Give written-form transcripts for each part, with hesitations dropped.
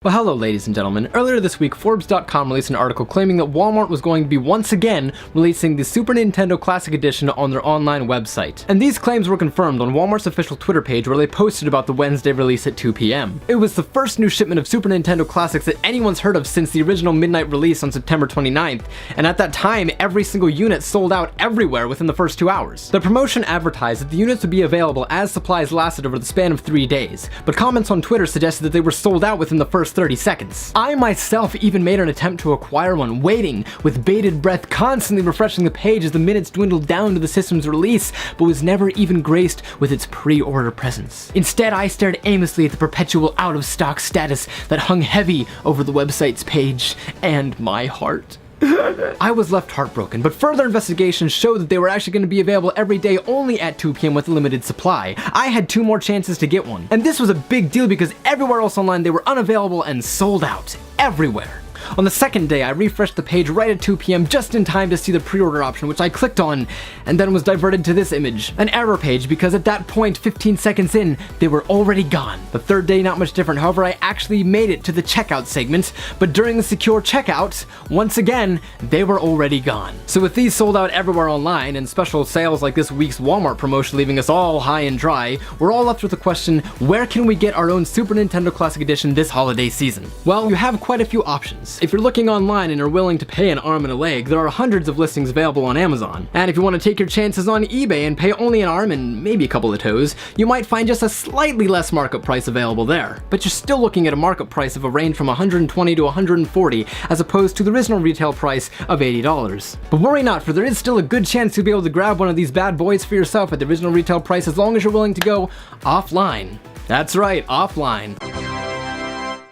Well, hello ladies and gentlemen. Earlier this week, Forbes.com released an article claiming that Walmart was going to be once again releasing the Super Nintendo Classic Edition on their online website. And these claims were confirmed on Walmart's official Twitter page where they posted about the Wednesday release at 2 p.m. It was the first new shipment of Super Nintendo Classics that anyone's heard of since the original midnight release on September 29th, and at that time, every single unit sold out everywhere within the first 2 hours. The promotion advertised that the units would be available as supplies lasted over the span of 3 days, but comments on Twitter suggested that they were sold out within the first 30 seconds. I myself even made an attempt to acquire one, waiting with bated breath, constantly refreshing the page as the minutes dwindled down to the system's release, but was never even graced with its pre-order presence. Instead, I stared aimlessly at the perpetual out-of-stock status that hung heavy over the website's page and my heart. I was left heartbroken, but further investigation showed that they were actually going to be available every day only at 2 p.m. with a limited supply. I had 2 more chances to get one. And this was a big deal because everywhere else online they were unavailable and sold out. Everywhere. On the second day, I refreshed the page right at 2 p.m. just in time to see the pre-order option, which I clicked on, and then was diverted to this image. An error page, because at that point, 15 seconds in, they were already gone. The third day, not much different. However, I actually made it to the checkout segment, but during the secure checkout, once again, they were already gone. So with these sold out everywhere online, and special sales like this week's Walmart promotion leaving us all high and dry, we're all left with the question, where can we get our own Super Nintendo Classic Edition this holiday season? Well, you have quite a few options. If you're looking online and are willing to pay an arm and a leg, there are hundreds of listings available on Amazon. And if you want to take your chances on eBay and pay only an arm and maybe a couple of toes, you might find just a slightly less markup price available there. But you're still looking at a markup price of a range from $120 to $140, as opposed to the original retail price of $80. But worry not, for there is still a good chance you'll be able to grab one of these bad boys for yourself at the original retail price as long as you're willing to go offline. That's right, offline.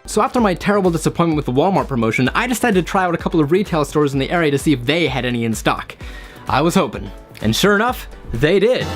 So after my terrible disappointment with the Walmart promotion, I decided to try out a couple of retail stores in the area to see if they had any in stock. I was hoping, and sure enough, they did.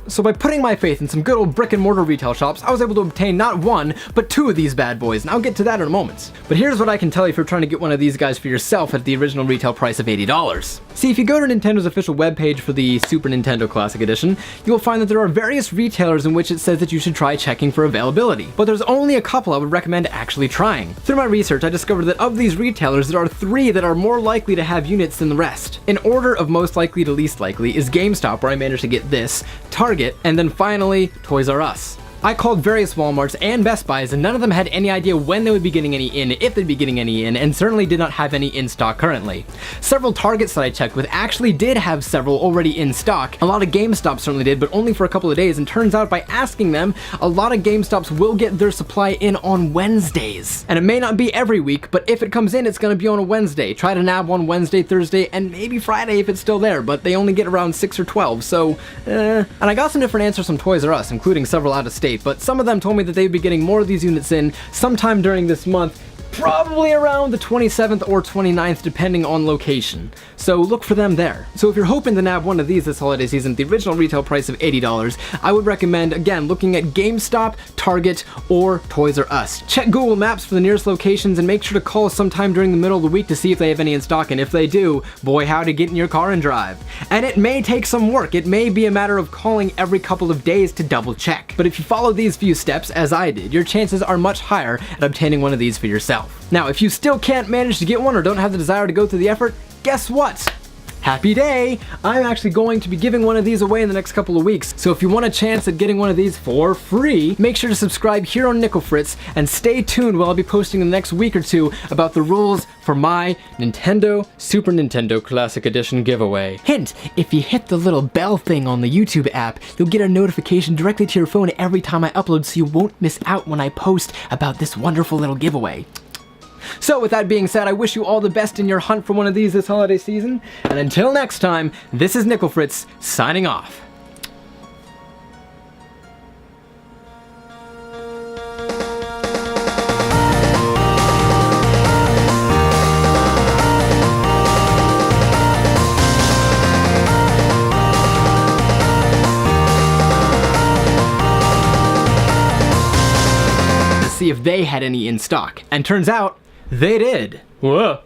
So by putting my faith in some good old brick and mortar retail shops, I was able to obtain not 1, but 2 of these bad boys, and I'll get to that in a moment. But here's what I can tell you if you're trying to get one of these guys for yourself at the original retail price of $80. See, if you go to Nintendo's official webpage for the Super Nintendo Classic Edition, you'll find that there are various retailers in which it says that you should try checking for availability. But there's only a couple I would recommend actually trying. Through my research, I discovered that of these retailers, there are 3 that are more likely to have units than the rest. In order of most likely to least likely is GameStop, where I managed to get this, Target, and then finally, Toys R Us. I called various Walmarts and Best Buys, and none of them had any idea when they would be getting any in, if they'd be getting any in, and certainly did not have any in stock currently. Several Targets that I checked with actually did have several already in stock. A lot of GameStops certainly did, but only for a couple of days, and turns out by asking them, a lot of GameStops will get their supply in on Wednesdays. And it may not be every week, but if it comes in, it's gonna be on a Wednesday. Try to nab one Wednesday, Thursday, and maybe Friday if it's still there, but they only get around 6 or 12, so And I got some different answers from Toys R Us, including several out of state, but some of them told me that they'd be getting more of these units in sometime during this month, probably around the 27th or 29th, depending on location. So look for them there. So if you're hoping to nab one of these this holiday season at the original retail price of $80, I would recommend, again, looking at GameStop, Target, or Toys R Us. Check Google Maps for the nearest locations and make sure to call sometime during the middle of the week to see if they have any in stock, and if they do, boy howdy, get in your car and drive. And it may take some work. It may be a matter of calling every couple of days to double check. But if you follow these few steps, as I did, your chances are much higher at obtaining one of these for yourself. Now, if you still can't manage to get one or don't have the desire to go through the effort, guess what? Happy day! I'm actually going to be giving one of these away in the next couple of weeks, so if you want a chance at getting one of these for free, make sure to subscribe here on Nicklefritz and stay tuned while I'll be posting in the next week or 2 about the rules for my Nintendo Super Nintendo Classic Edition giveaway. Hint, if you hit the little bell thing on the YouTube app, you'll get a notification directly to your phone every time I upload, so you won't miss out when I post about this wonderful little giveaway. So with that being said, I wish you all the best in your hunt for one of these this holiday season, and until next time, this is Nicklefritz signing off. To see if they had any in stock, and turns out they did. Whoa.